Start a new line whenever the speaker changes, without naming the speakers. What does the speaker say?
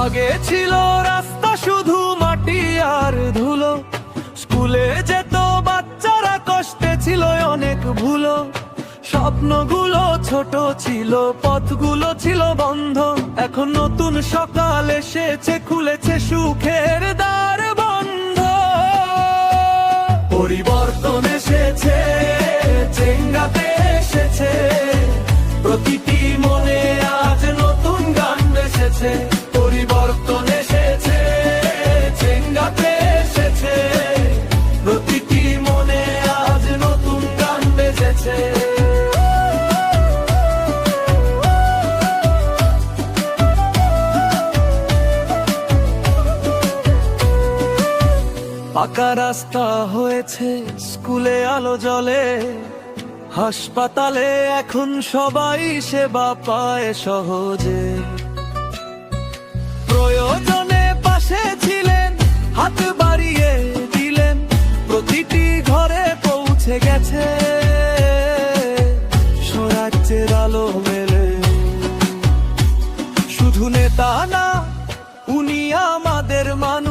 আগে ছিল রাস্তা শুধু মাটি আর ধুলো, স্কুলে যেত বাচ্চারা, কষ্টে ছিল অনেক ভুলো। স্বপ্নগুলো ছোট ছিল, পথগুলো ছিল বন্ধ। এখন নতুন সকাল এসেছে, খুলেছে সুখের দ্বার বন্ধ। পরিবর্তন এসেছে, চেঙ্গাতে এসেছে, প্রতিটি মনে আজ নতুন গান এসেছে। পরিবর্তন এসেছে, চেঙ্গাতে এসেছে, প্রতিটি মনে আজ নতুন গান বেজেছে। পাকা রাস্তা হয়েছে, স্কুলে আলো জ্বলে, হাসপাতালে এখন সবাই সেবা পায় সহজে। প্রয়োজনে পাশে ছিলেন, হাত বাড়িয়ে দিলেন, প্রতিটি ঘরে পৌঁছে গেছে স্বরাজ্যের আলো মেলে। শুধু নেতা না, উনি আমাদের মানুষ।